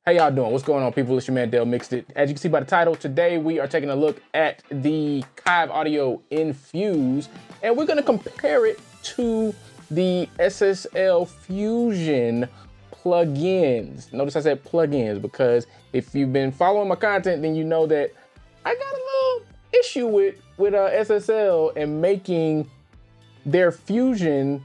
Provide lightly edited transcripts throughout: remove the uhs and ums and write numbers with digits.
How y'all doing? What's going on, people? It's your man Dale Mixed It. As you can see by the title, today we are taking a look at the Kiive Audio NFuse, and we're gonna compare it to the SSL Fusion plugins. Notice I said plugins because if you've been following my content, then you know that I got a little issue with SSL and making their Fusion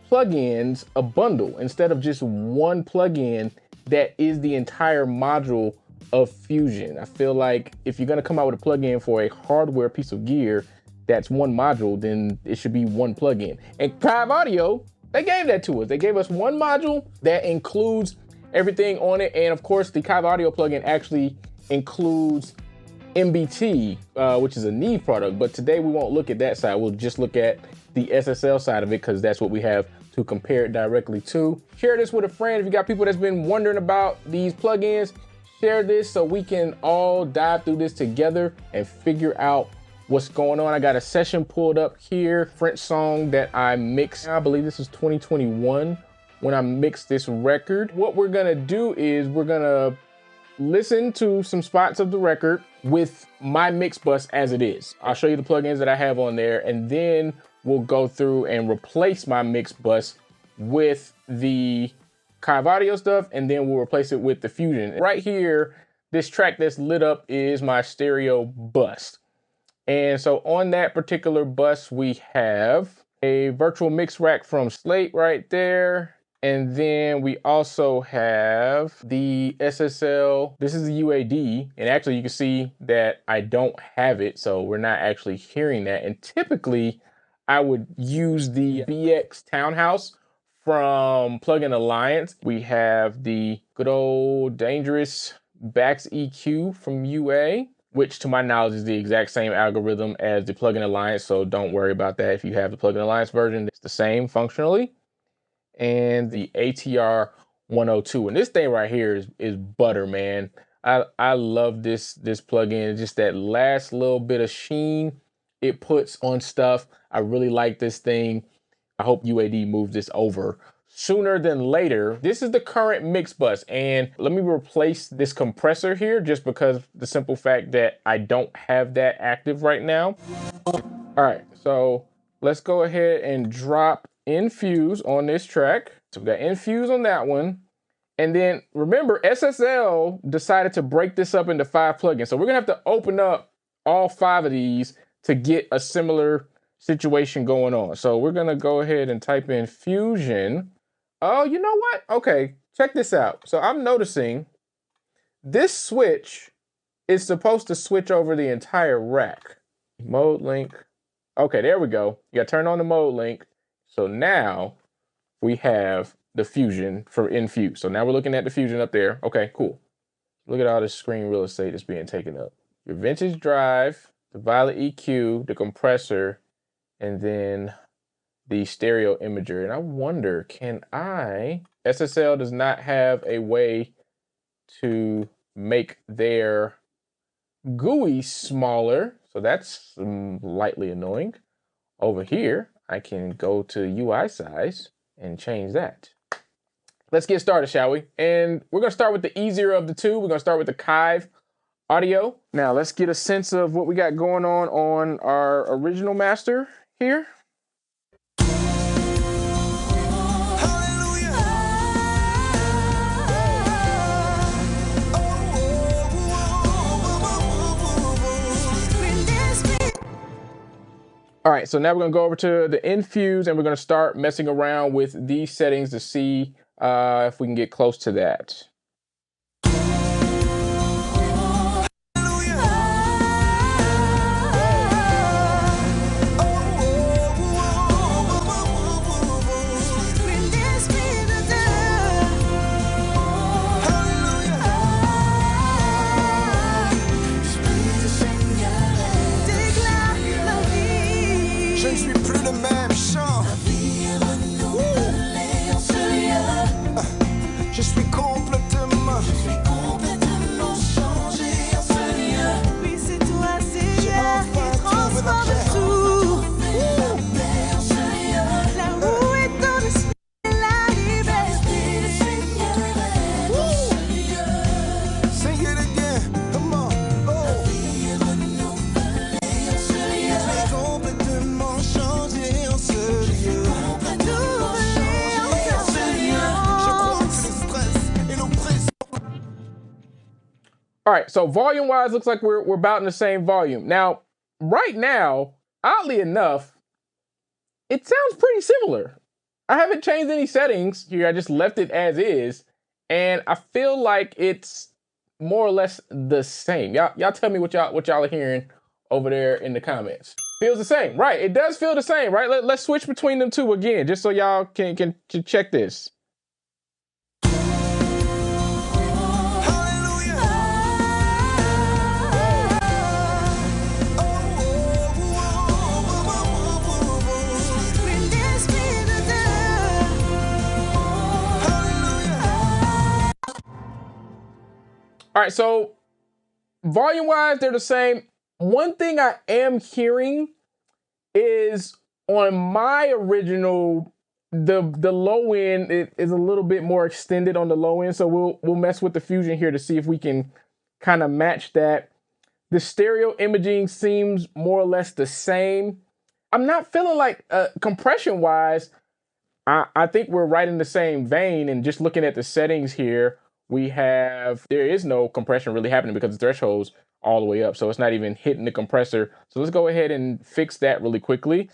plugins a bundle instead of just one plugin that is the entire module of Fusion. I feel like if you're gonna come out with a plugin for a hardware piece of gear that's one module, then it should be one plugin. And Kiive Audio, they gave that to us. They gave us one module that includes everything on it. And of course, the Kiive Audio plugin actually includes MBT, which is a Neve product. But today we won't look at that side. We'll just look at the SSL side of it because that's what we have to compare it directly to. Share this with a friend. If you got people that's been wondering about these plugins, share this so we can all dive through this together and figure out what's going on. I got a session pulled up here, French song that I mixed. I believe this is 2021 when I mixed this record. What we're gonna do is we're gonna listen to some spots of the record with my mix bus as it is. I'll show you the plugins that I have on there, and then we'll go through and replace my mix bus with the Kiive Audio stuff, and then we'll replace it with the Fusion. Right here, this track that's lit up is my stereo bus. And so on that particular bus, we have a virtual mix rack from Slate right there. And then we also have the SSL. This is the UAD. And actually you can see that I don't have it. So we're not actually hearing that. And typically I would use the BX Townhouse from Plugin Alliance. We have the good old dangerous BAX EQ from UA, which to my knowledge is the exact same algorithm as the Plugin Alliance. So don't worry about that. If you have the Plugin Alliance version, it's the same functionally. And the ATR 102. And this thing right here is butter, man. I love this plugin. Just that last little bit of sheen it puts on stuff. I really like this thing. I hope UAD moves this over sooner than later. This is the current mix bus, and let me replace this compressor here just because the simple fact that I don't have that active right now. All right, so let's go ahead and drop NFuse on this track. So we got NFuse on that one. And then remember, SSL decided to break this up into 5 plugins. So we're gonna have to open up all 5 of these to get a similar situation going on. So we're gonna go ahead and type in Fusion. Oh, you know what? Okay, check this out. So I'm noticing this switch is supposed to switch over the entire rack. Mode link. Okay, there we go. You gotta turn on the mode link. So now we have the Fusion for NFuse. So now we're looking at the Fusion up there. Okay, cool. Look at all this screen real estate that's being taken up. Your vintage drive, the violet EQ, the compressor, and then the stereo imager. And I wonder, can SSL does not have a way to make their GUI smaller. So that's lightly annoying. Over here, I can go to UI size and change that. Let's get started, shall we? And we're gonna start with the easier of the two. We're gonna start with the Kiive Audio. Now let's get a sense of what we got going on our original master here. All right, so now we're gonna go over to the NFuse and we're gonna start messing around with these settings to see if we can get close to that. Je suis complètement All right, so volume wise, looks like we're about in the same volume. Now, right now, oddly enough, it sounds pretty similar. I haven't changed any settings here. I just left it as is. And I feel like it's more or less the same. Y'all tell me what y'all are hearing over there in the comments. Feels the same, right? It does feel the same, right? Let's switch between them two again, just so y'all can check this. All right, so volume-wise, they're the same. One thing I am hearing is on my original, the low end is a little bit more extended on the low end. So we'll mess with the Fusion here to see if we can kind of match that. The stereo imaging seems more or less the same. I'm not feeling like compression-wise, I think we're right in the same vein. And just looking at the settings here, there is no compression really happening because the threshold's all the way up. So it's not even hitting the compressor. So let's go ahead and fix that really quickly.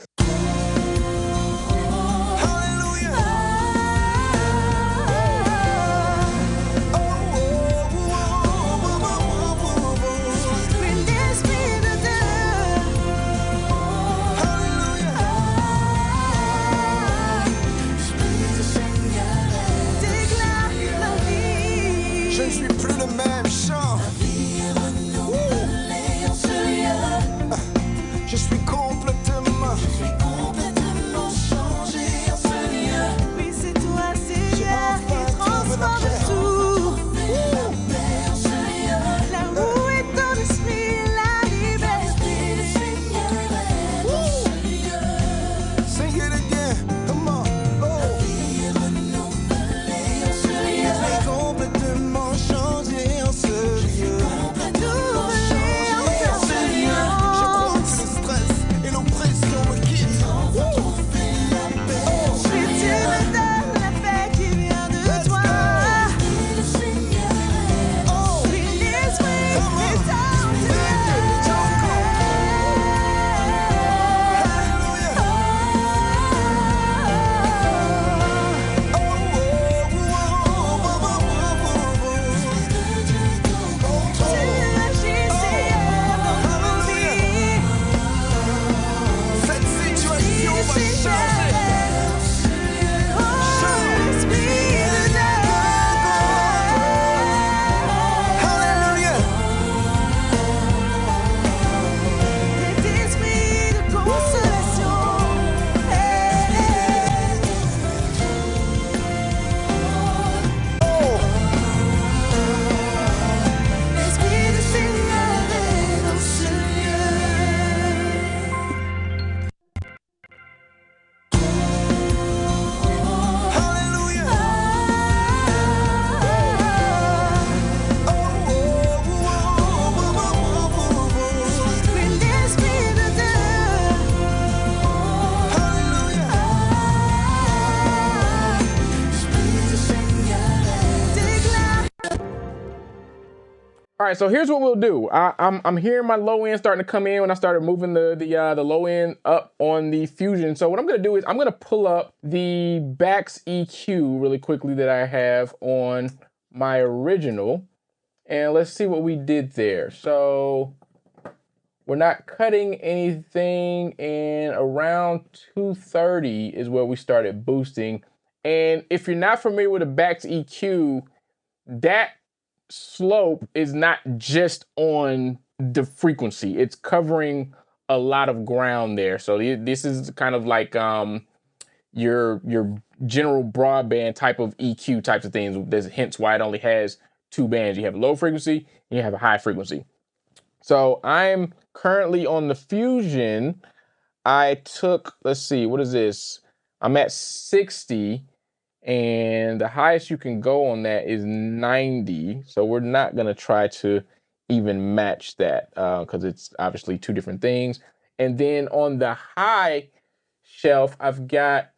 All right, so here's what we'll do. I'm hearing my low end starting to come in when I started moving the low end up on the Fusion. So what I'm gonna do is I'm gonna pull up the BAX EQ really quickly that I have on my original, and let's see what we did there. So we're not cutting anything, and around 230 is where we started boosting. And if you're not familiar with a BAX EQ, that slope is not just on the frequency, it's covering a lot of ground there. So this is kind of like your general broadband type of EQ types of things. That's hence why it only has two bands. You have a low frequency and you have a high frequency. So I'm currently on the Fusion. I took, let's see, what is this? I'm at 60. And the highest you can go on that is 90. So we're not gonna try to even match that because it's obviously two different things. And then on the high shelf, I've got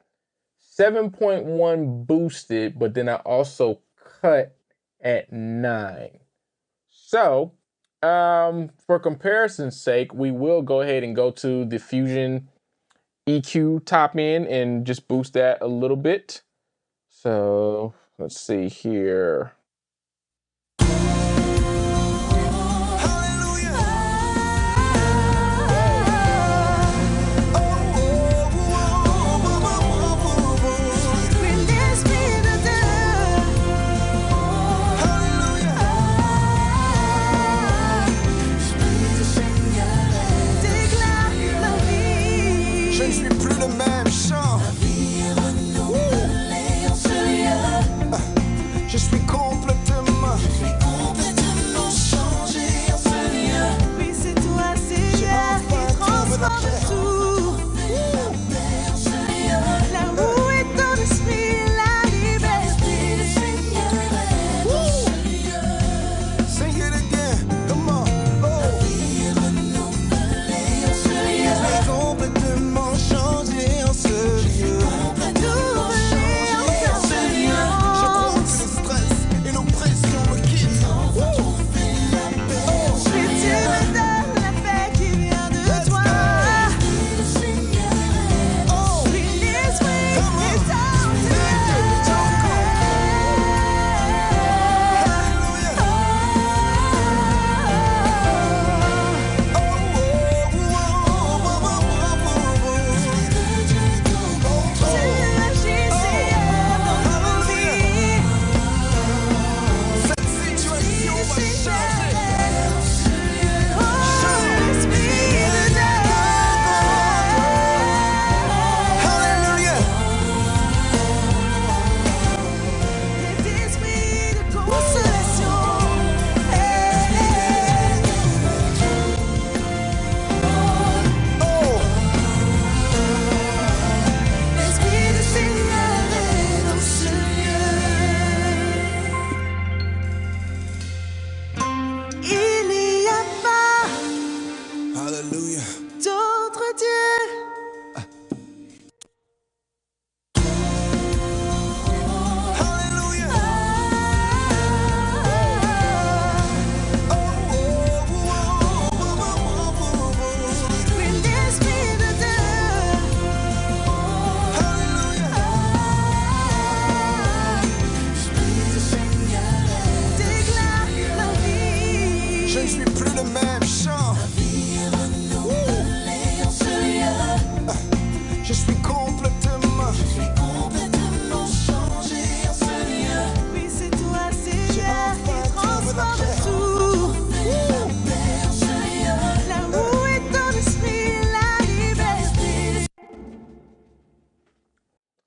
7.1 boosted, but then I also cut at 9. So for comparison's sake, we will go ahead and go to the Fusion EQ top end and just boost that a little bit. So let's see here.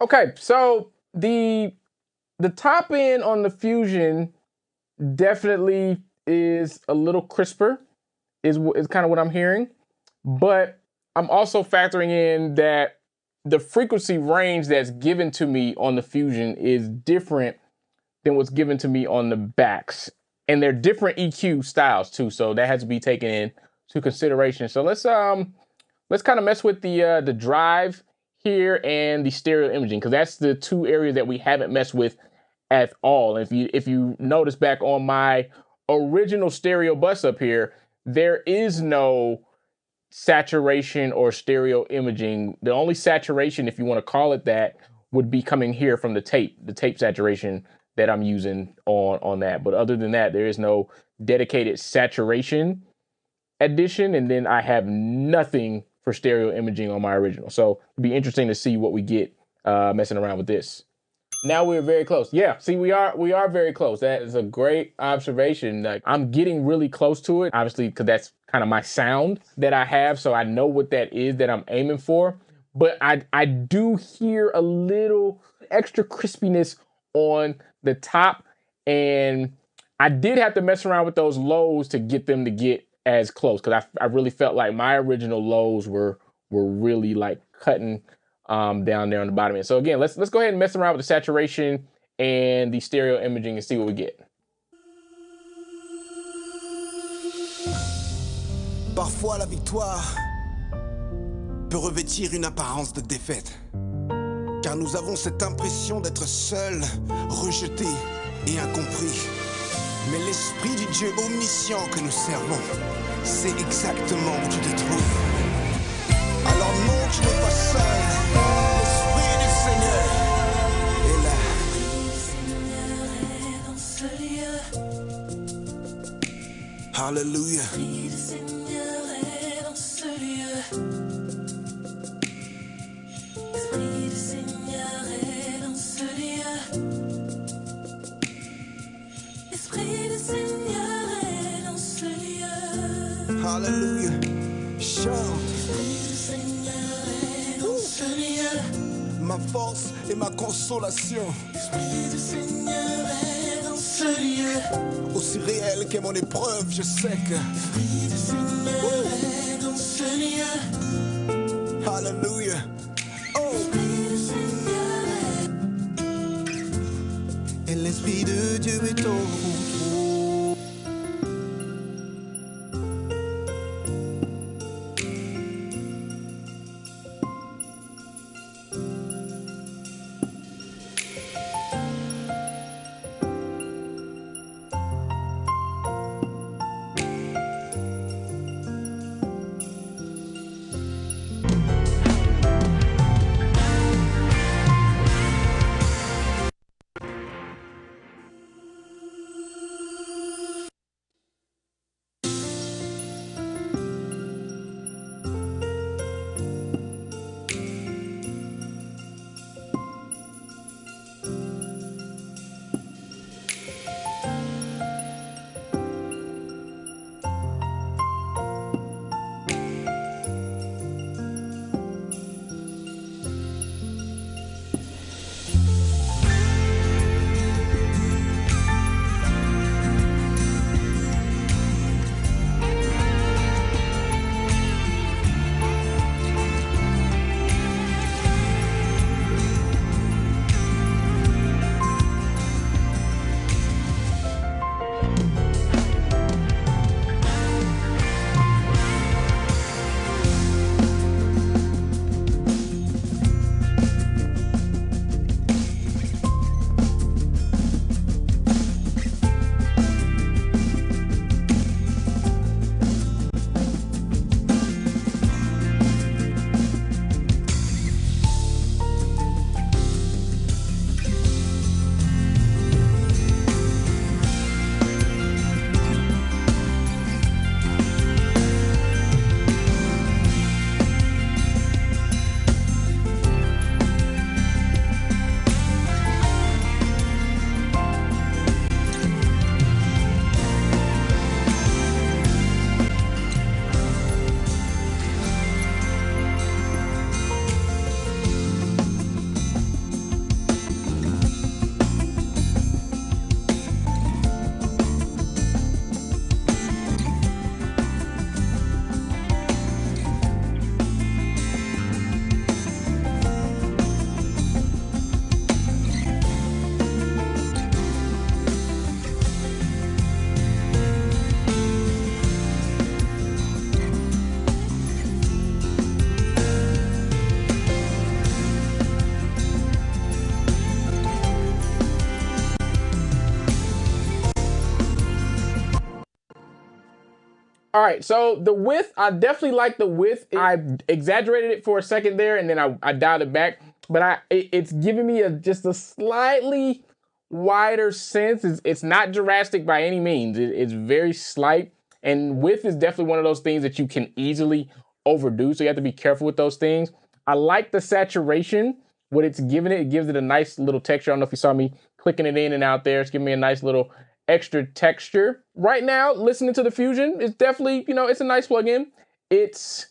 Okay, so the top end on the Fusion definitely is a little crisper, is kind of what I'm hearing. But I'm also factoring in that the frequency range that's given to me on the Fusion is different than what's given to me on the BAX. And they're different EQ styles too, so that has to be taken into consideration. So let's kind of mess with the drive here and the stereo imaging, because that's the two areas that we haven't messed with at all. And if you notice back on my original stereo bus up here, there is no saturation or stereo imaging. The only saturation, if you want to call it that, would be coming here from the tape saturation that I'm using on that. But other than that, there is no dedicated saturation addition, and then I have nothing for stereo imaging on my original. So it'd be interesting to see what we get messing around with this. Now we're very close. Yeah, see, we are very close. That is a great observation. Like, I'm getting really close to it, obviously, because that's kind of my sound that I have, so I know what that is that I'm aiming for. But I do hear a little extra crispiness on the top, and I did have to mess around with those lows to get them to get as close, because I really felt like my original lows were really like cutting down there on the bottom end. So again, let's go ahead and mess around with the saturation and the stereo imaging and see what we get. Parfois la victoire peut revêtir une apparence de défaite, car nous avons cette impression d'être seuls, rejetés et incompris. Mais l'esprit du Dieu omniscient que nous servons, c'est exactement où tu te trouves. Alors non, tu n'es pas seul. L'esprit du Seigneur est là. Alléluia. L'esprit du Seigneur est dans ce lieu. L'esprit du Seigneur est dans ce lieu. L'esprit du Seigneur est dans ce lieu. Alléluia. Chante. L'esprit du Seigneur est dans ce lieu. Ma force et ma consolation. L'esprit du Seigneur est dans ce lieu. Aussi réel qu'est mon épreuve, je sais que L'esprit du Seigneur est dans ce lieu. Alléluia. Oh. L'esprit du Seigneur est. Et l'esprit de Dieu est au contrôle. All right, so the width, I definitely like the width. I exaggerated it for a second there, and then I dialed it back. But it's giving me just a slightly wider sense. It's not drastic by any means. It's very slight. And width is definitely one of those things that you can easily overdo. So you have to be careful with those things. I like the saturation, what it's giving it. It gives it a nice little texture. I don't know if you saw me clicking it in and out there. It's giving me a nice little extra texture. Right now, listening to the Fusion, it's definitely, it's a nice plugin. It's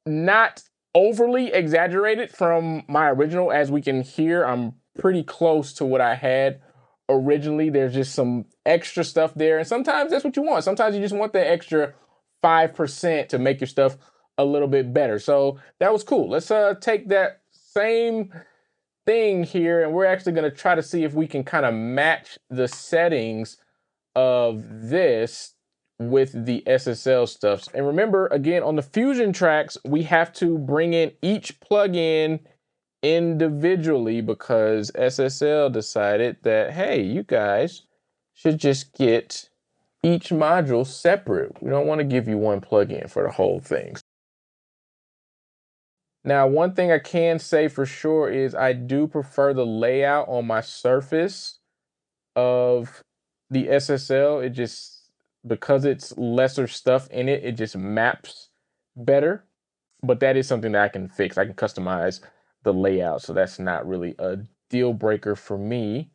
not overly exaggerated from my original. As we can hear, I'm pretty close to what I had originally. There's just some extra stuff there. And sometimes that's what you want. Sometimes you just want the extra 5% to make your stuff a little bit better. So that was cool. Let's take that same thing here, and we're actually going to try to see if we can kind of match the settings of this with the SSL stuff. And remember, again, on the Fusion tracks, we have to bring in each plugin individually because SSL decided that, hey, you guys should just get each module separate. We don't want to give you one plugin for the whole thing. Now, one thing I can say for sure is I do prefer the layout on my surface of the SSL. It just, because it's lesser stuff in it, it just maps better. But that is something that I can fix. I can customize the layout, so that's not really a deal breaker for me.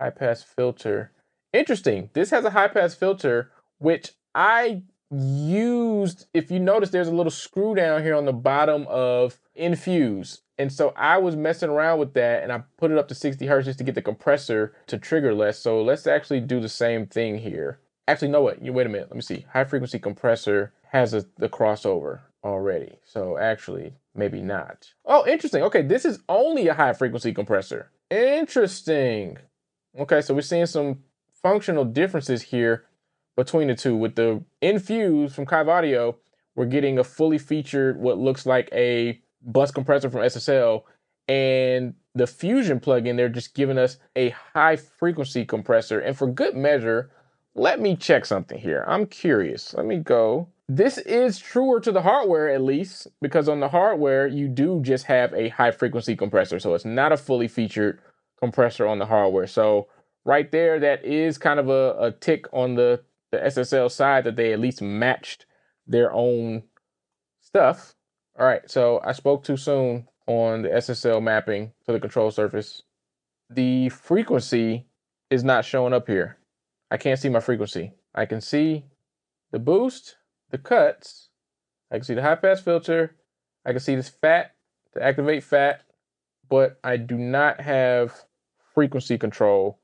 High pass filter. Interesting. This has a high pass filter, which I used. If you notice, there's a little screw down here on the bottom of NFuse. And so I was messing around with that, and I put it up to 60 hertz just to get the compressor to trigger less. So let's actually do the same thing here. Actually, no, wait a minute. Let me see. High frequency compressor has the crossover already. So actually, maybe not. Oh, interesting. Okay, this is only a high frequency compressor. Interesting. Okay, so we're seeing some functional differences here between the two. With the NFuse from Kiive Audio, we're getting a fully featured, what looks like a bus compressor from SSL, and the Fusion plugin, they're just giving us a high frequency compressor. And for good measure, let me check something here. I'm curious. Let me go. This is truer to the hardware, at least, because on the hardware, you do just have a high frequency compressor. So it's not a fully featured compressor on the hardware. So right there, that is kind of a tick on the SSL side, that they at least matched their own stuff. All right, so I spoke too soon on the SSL mapping to the control surface. The frequency is not showing up here. I can't see my frequency. I can see the boost, the cuts, I can see the high pass filter, I can see this FAT to activate FAT, but I do not have frequency control.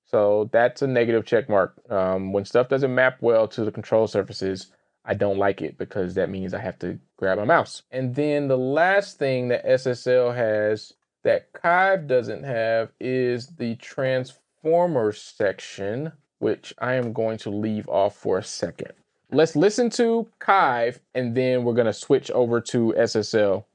So that's a negative check mark. When stuff doesn't map well to the control surfaces, I don't like it, because that means I have to grab my mouse. And then the last thing that SSL has that Kiive doesn't have is the transformer section, which I am going to leave off for a second. Let's listen to Kiive, and then we're gonna switch over to SSL.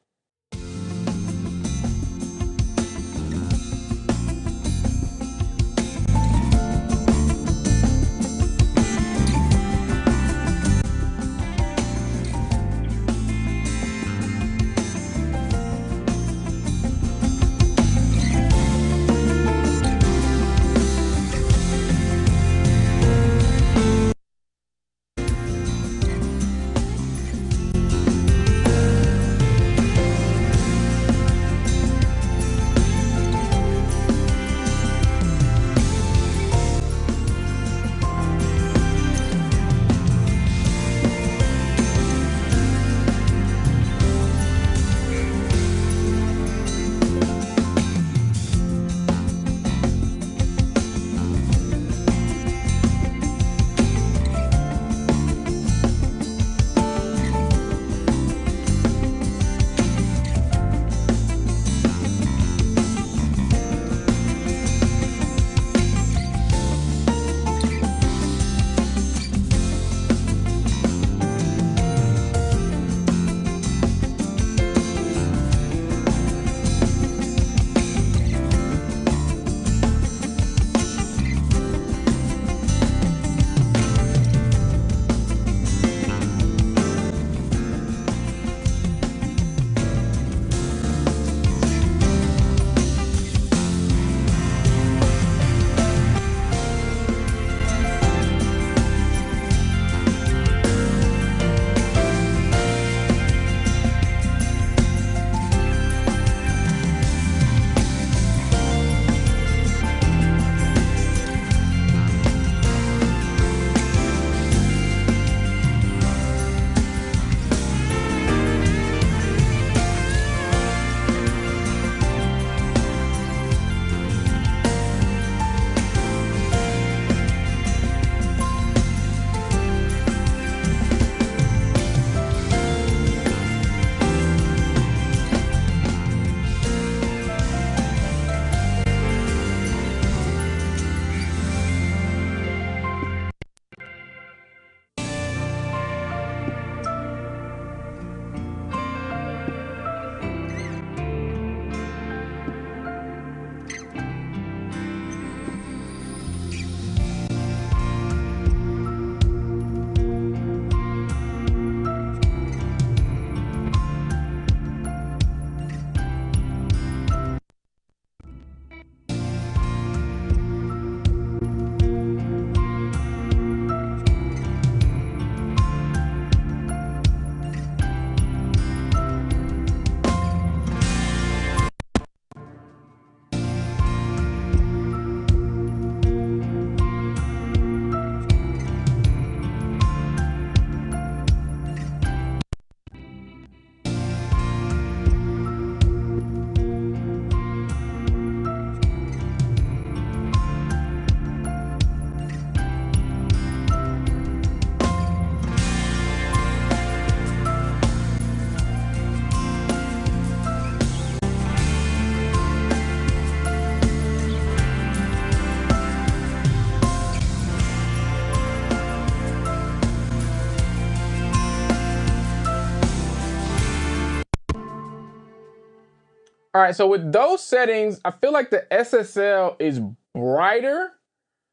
All right, so with those settings, I feel like the SSL is brighter.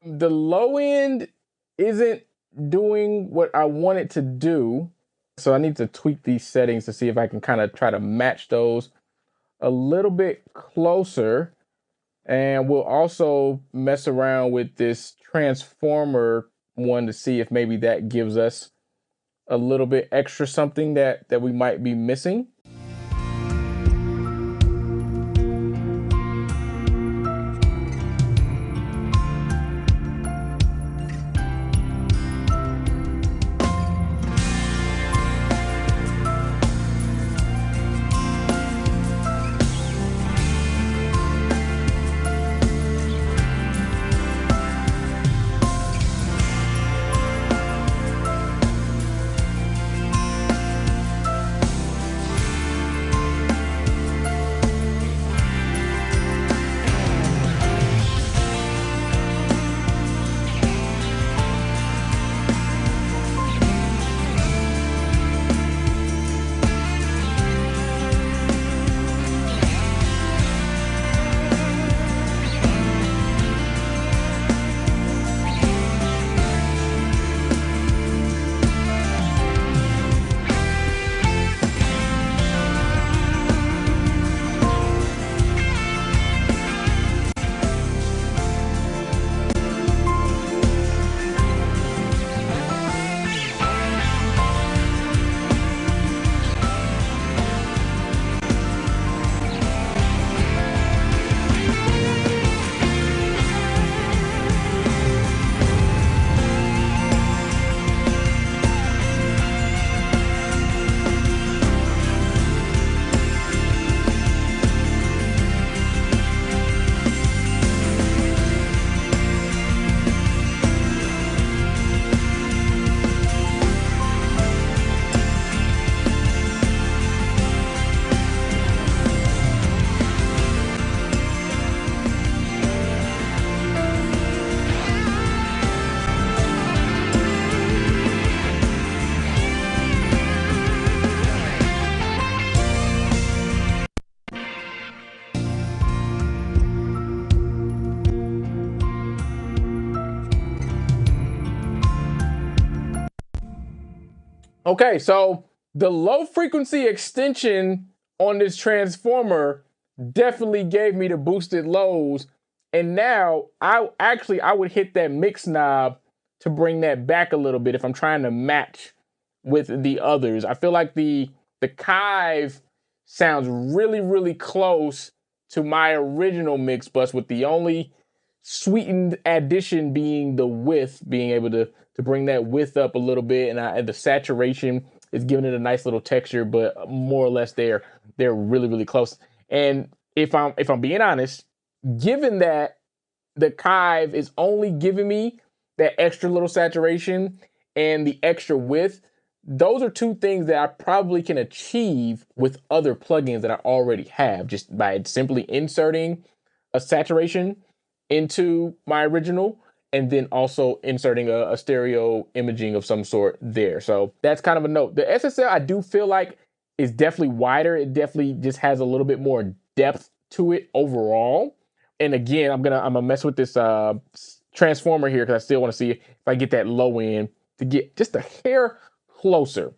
The low end isn't doing what I want it to do. So I need to tweak these settings to see if I can kind of try to match those a little bit closer. And we'll also mess around with this transformer one to see if maybe that gives us a little bit extra something that we might be missing. Okay, so the low frequency extension on this transformer definitely gave me the boosted lows. And now I would hit that mix knob to bring that back a little bit if I'm trying to match with the others. I feel like the Kiive sounds really, really close to my original mix bus, with the only sweetened addition being the width, being able to bring that width up a little bit, and the saturation is giving it a nice little texture, but more or less they're really, really close. And if I'm being honest, given that the Kiive is only giving me that extra little saturation and the extra width, those are two things that I probably can achieve with other plugins that I already have, just by simply inserting a saturation into my original and then also inserting a stereo imaging of some sort there. So that's kind of a note. The SSL, I do feel like, is definitely wider. It definitely just has a little bit more depth to it overall. And again, I'm gonna mess with this transformer here because I still want to see if I get that low end to get just a hair closer.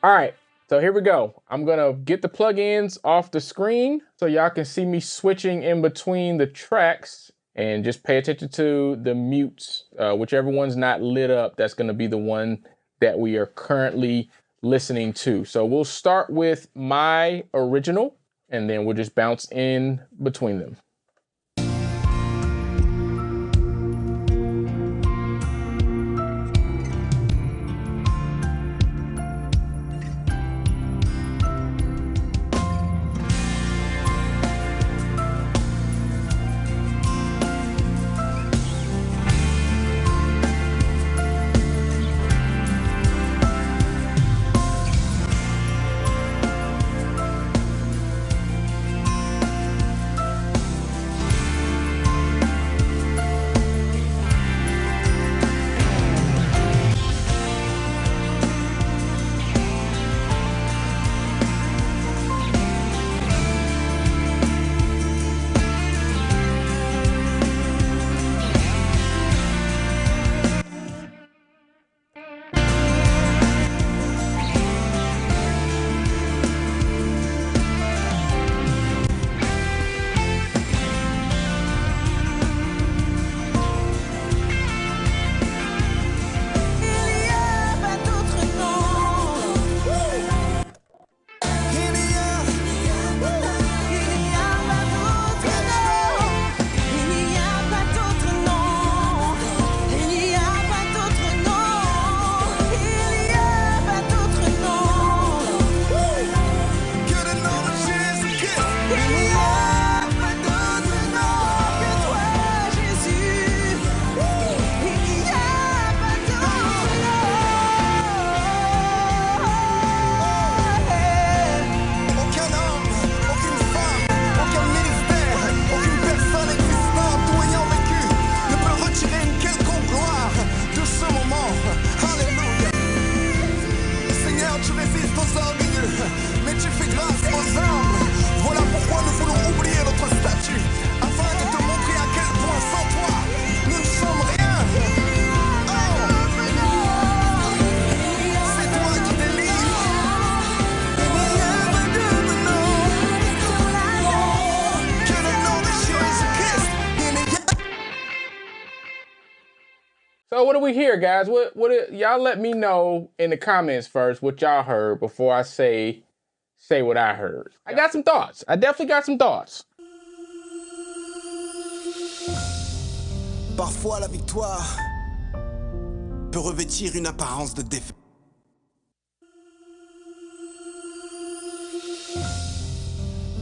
All right, so here we go. I'm gonna get the plugins off the screen so y'all can see me switching in between the tracks, and just pay attention to the mutes. Whichever one's not lit up, that's gonna be the one that we are currently listening to. So we'll start with my original, and then we'll just bounce in between them. So what do we hear, guys? Y'all let me know in the comments first what y'all heard before I say what I heard. I got some thoughts. I definitely got some thoughts. Parfois la victoire peut revêtir une apparence de défaite.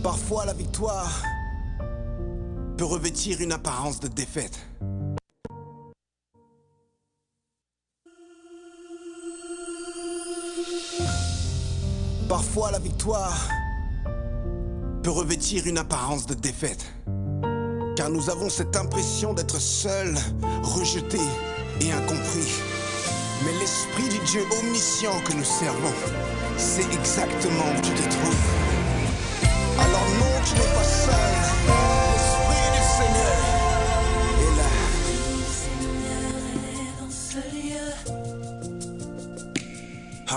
Parfois la victoire peut revêtir une apparence de défaite. Parfois la victoire peut revêtir une apparence de défaite. Car nous avons cette impression d'être seuls, rejetés et incompris. Mais l'esprit du Dieu omniscient que nous servons, c'est exactement où tu te trouves. Alors non, tu n'es pas seul. L'esprit du Seigneur est là.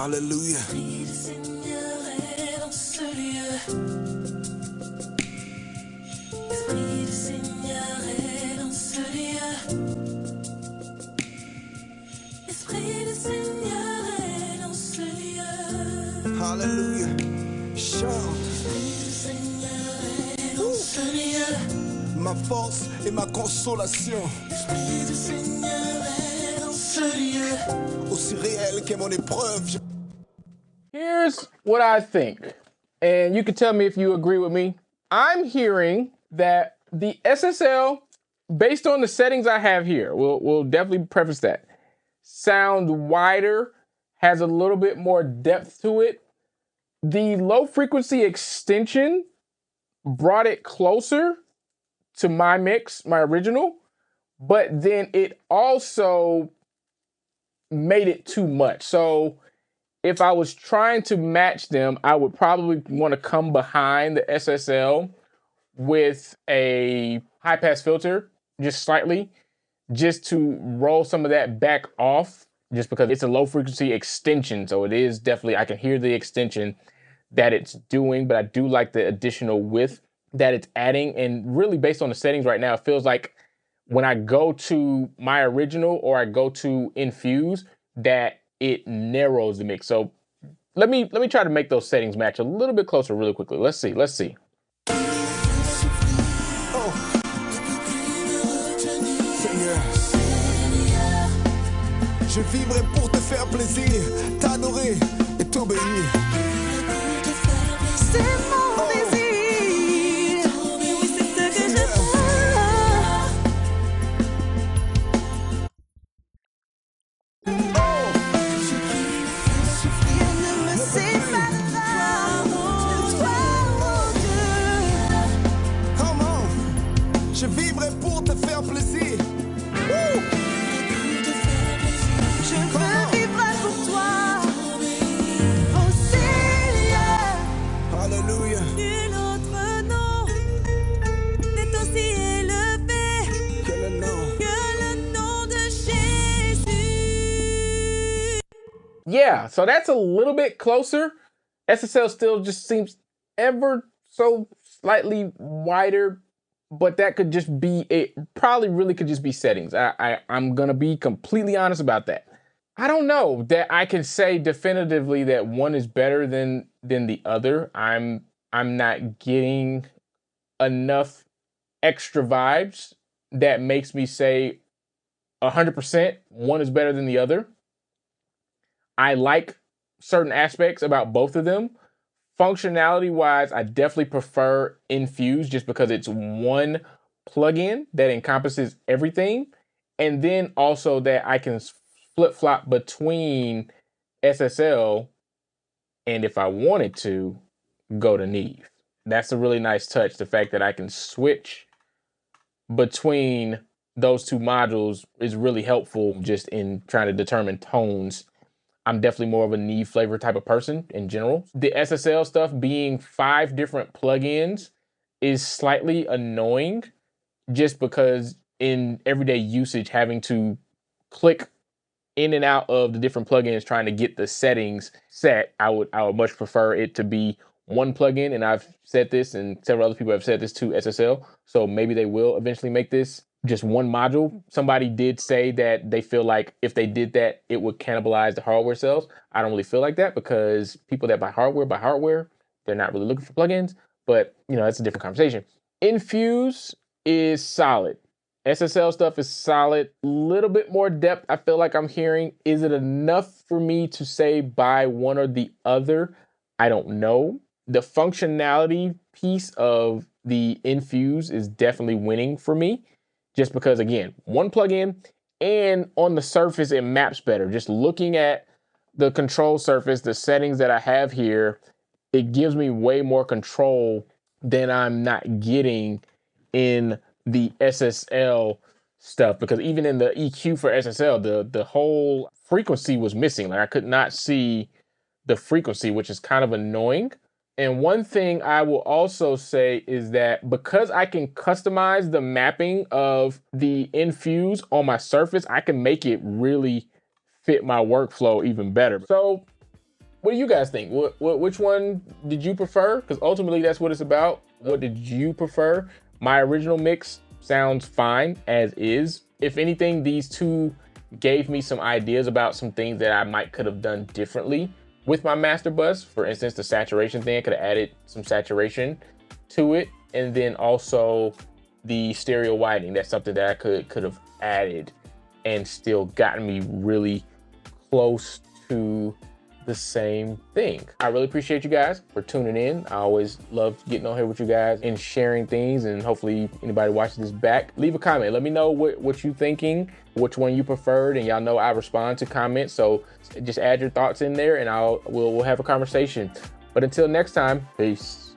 Alléluia. L'Esprit du Seigneur est dans ce lieu. L'Esprit du Seigneur est dans ce lieu. L'Esprit du Seigneur est dans ce lieu. Alléluia. Chante. L'Esprit du Seigneur est dans ce lieu. Ma force et ma consolation. L'Esprit du Seigneur est dans ce lieu. Aussi réel qu'est mon épreuve. Here's what I think, and you can tell me if you agree with me. I'm hearing that the SSL, based on the settings I have here, we'll definitely preface that, sound wider, has a little bit more depth to it. The low frequency extension brought it closer to my mix, my original, but then it also made it too much. So if I was trying to match them, I would probably want to come behind the SSL with a high pass filter, just slightly, just to roll some of that back off, just because it's a low frequency extension. So it is definitely, I can hear the extension that it's doing, but I do like the additional width that it's adding. And really based on the settings right now, it feels like when I go to my original or I go to NFuse, that it narrows the mix. So let me try to make those settings match a little bit closer really quickly. Let's see. Oh, Seigneur, je vivrai pour te faire plaisir, t'adorer et t'obéir. C'est mon désir. Oui, c'est ce que je veux. Rien ne me séparera de toi, mon Dieu. Come on, je vivrai pour te faire plaisir. Woo! Je veux vivre pour toi. Oh Seigneur, Alléluia. nul autre nom n'est aussi élevé Que le nom. que le nom de Jésus. Yeah, so that's a little bit closer. SSL still just seems ever so slightly wider, but that could just be, it probably really could just be settings. I'm gonna be completely honest about that. I don't know that I can say definitively that one is better than the other. I'm not getting enough extra vibes that makes me say 100% one is better than the other. I like certain aspects about both of them. Functionality wise, I definitely prefer NFuse just because it's one plugin that encompasses everything. And then also that I can flip flop between SSL and if I wanted to, go to Neve. That's a really nice touch. The fact that I can switch between those two modules is really helpful just in trying to determine tones. I'm definitely more of a Neve flavor type of person in general. The SSL stuff being 5 different plugins is slightly annoying just because in everyday usage, having to click in and out of the different plugins trying to get the settings set, I would much prefer it to be one plugin. And I've said this and several other people have said this to SSL. So maybe they will eventually make this just one module. Somebody did say that they feel like if they did that, it would cannibalize the hardware sales. I don't really feel like that, because people that buy hardware. They're not really looking for plugins, but you know, that's a different conversation. NFuse is solid. SSL stuff is solid. Little bit more depth I feel like I'm hearing. Is it enough for me to say buy one or the other? I don't know. The functionality piece of the NFuse is definitely winning for me, just because, again, one plugin, and on the surface it maps better. Just looking at the control surface, the settings that I have here, it gives me way more control than I'm not getting in the SSL stuff, because even in the EQ for SSL, the whole frequency was missing. Like, I could not see the frequency, which is kind of annoying. And one thing I will also say is that because I can customize the mapping of the NFuse on my surface, I can make it really fit my workflow even better. So what do you guys think? Which one did you prefer? Because ultimately that's what it's about. What did you prefer? My original mix sounds fine as is. If anything, these two gave me some ideas about some things that I could have done differently with my master bus. For instance, the saturation thing, I could have added some saturation to it. And then also the stereo widening. That's something that I could have added and still gotten me really close to the same thing. I really appreciate you guys for tuning in. I always love getting on here with you guys and sharing things, and hopefully anybody watching this back, leave a comment. Let me know what you thinking, which one you preferred, and y'all know I respond to comments, so just add your thoughts in there and we'll have a conversation. But until next time, peace.